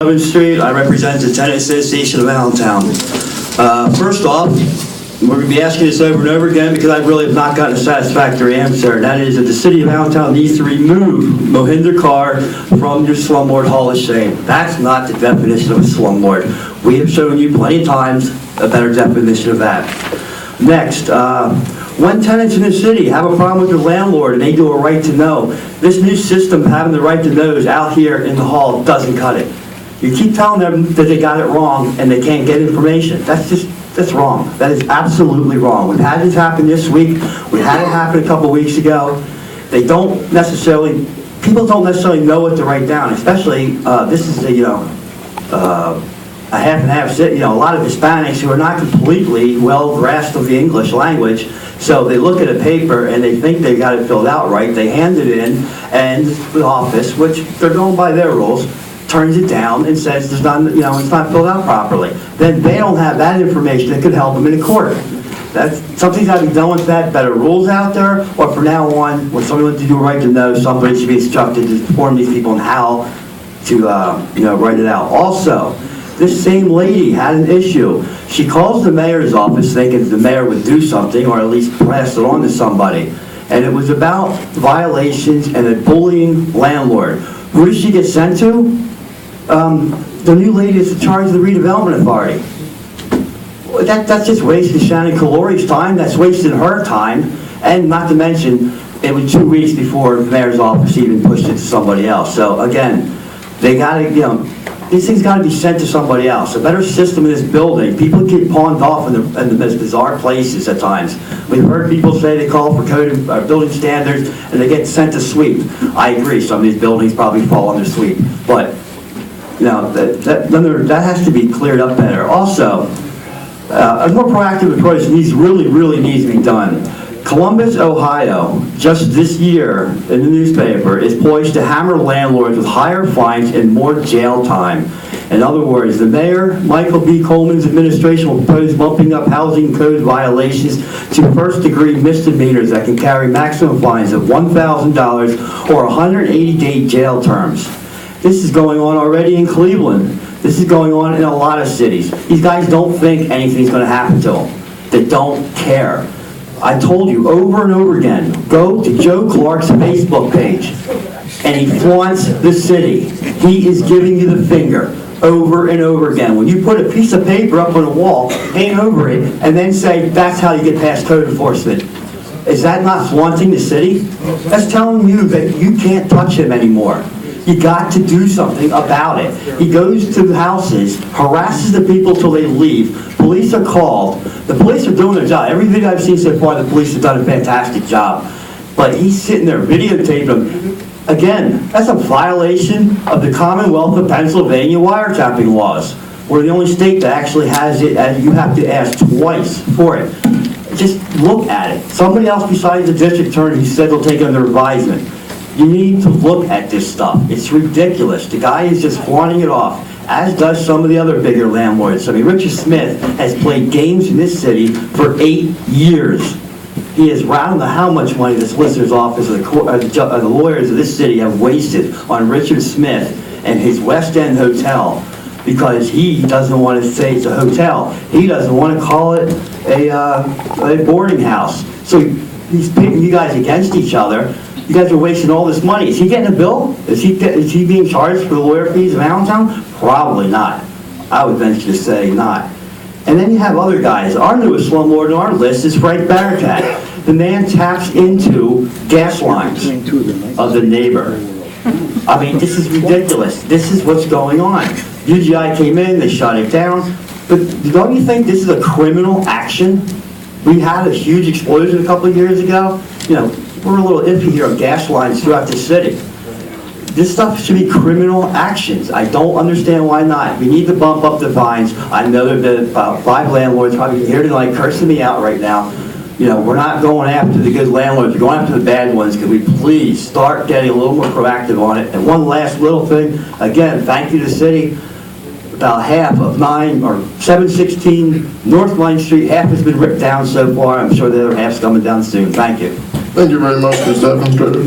7th Street. I represent the Tenant Association of Allentown. First off, we're going to be asking this over and over again because I really have not gotten a satisfactory answer, and that is that the City of Allentown needs to remove Mohinder Carr from your slumlord Hall of Shame. That's not the definition of a slumlord. We have shown you plenty of times a better definition of that. Next, when tenants in the city have a problem with their landlord and they do a right to know, this new system having the right to know is out here in the hall doesn't cut it. You keep telling them that they got it wrong and they can't get information. That's wrong. That is absolutely wrong. We've had this happen this week. We had it happen a couple weeks ago. People don't necessarily know what to write down, especially, this is a half and half, a lot of Hispanics who are not completely well grasped of the English language. So they look at a paper and they think they got it filled out right. They hand it in, and the office, which they're going by their rules, turns it down and says it's not filled out properly. Then they don't have that information that could help them in a court. Something's got to be done with that. Better rules out there, or from now on, when somebody wants to do a right to know, somebody should be instructed to inform these people on how to write it out. Also, this same lady had an issue. She calls the mayor's office thinking the mayor would do something or at least pass it on to somebody. And it was about violations and a bullying landlord. Who did she get sent to? The new lady is in charge of the redevelopment authority. That's just wasting Shannon Calori's time. That's wasting her time. And not to mention, it was 2 weeks before the mayor's office even pushed it to somebody else. So again, they got to, these things got to be sent to somebody else. A better system in this building. People get pawned off in the most bizarre places at times. We've heard people say they call for code and building standards and they get sent to sweep. I agree, some of these buildings probably fall under sweep. But, that has to be cleared up better. Also, a more proactive approach really needs to be done. Columbus, Ohio, just this year in the newspaper, is poised to hammer landlords with higher fines and more jail time. In other words, the mayor, Michael B. Coleman's administration will propose bumping up housing code violations to first-degree misdemeanors that can carry maximum fines of $1,000 or 180-day jail terms. This is going on already in Cleveland. This is going on in a lot of cities. These guys don't think anything's going to happen to them. They don't care. I told you over and over again, go to Joe Clark's Facebook page, and he flaunts the city. He is giving you the finger over and over again. When you put a piece of paper up on a wall, paint over it, and then say, that's how you get past code enforcement. Is that not flaunting the city? That's telling you that you can't touch him anymore. You got to do something about it. He goes to the houses, harasses the people till they leave. Police are called. The police are doing their job. Every video I've seen so far, the police have done a fantastic job. But he's sitting there videotaping them. Again, that's a violation of the Commonwealth of Pennsylvania wiretapping laws. We're the only state that actually has it, and you have to ask twice for it. Just look at it. Somebody else besides the district attorney who said they'll take it under advisement. You need to look at this stuff. It's ridiculous. The guy is just flaunting it off, as does some of the other bigger landlords. I mean, Richard Smith has played games in this city for 8 years. He has, I don't know how much money the solicitor's office or the lawyers of this city have wasted on Richard Smith and his West End hotel because he doesn't want to say it's a hotel. He doesn't want to call it a boarding house. So he's pitting you guys against each other. You guys are wasting all this money. Is he getting a bill? Is he being charged for the lawyer fees of Allentown? Probably not. I would venture to say not. And then you have other guys. Our newest slumlord on our list is Frank Barakat. The man taps into gas lines of the neighbor. I mean, this is ridiculous. This is what's going on. UGI came in, they shut it down. But don't you think this is a criminal action? We had a huge explosion a couple of years ago. We're a little iffy here on gas lines throughout the city. This stuff should be criminal actions. I don't understand why not. We need to bump up the fines. I know there have been about 5 landlords probably here tonight cursing me out right now. We're not going after the good landlords. We're going after the bad ones. Could we please start getting a little more proactive on it? And one last little thing. Again, thank you to the city. About half of 716 North Line Street, half has been ripped down so far. I'm sure the other half's coming down soon. Thank you. Thank you very much, Mr. Administrator.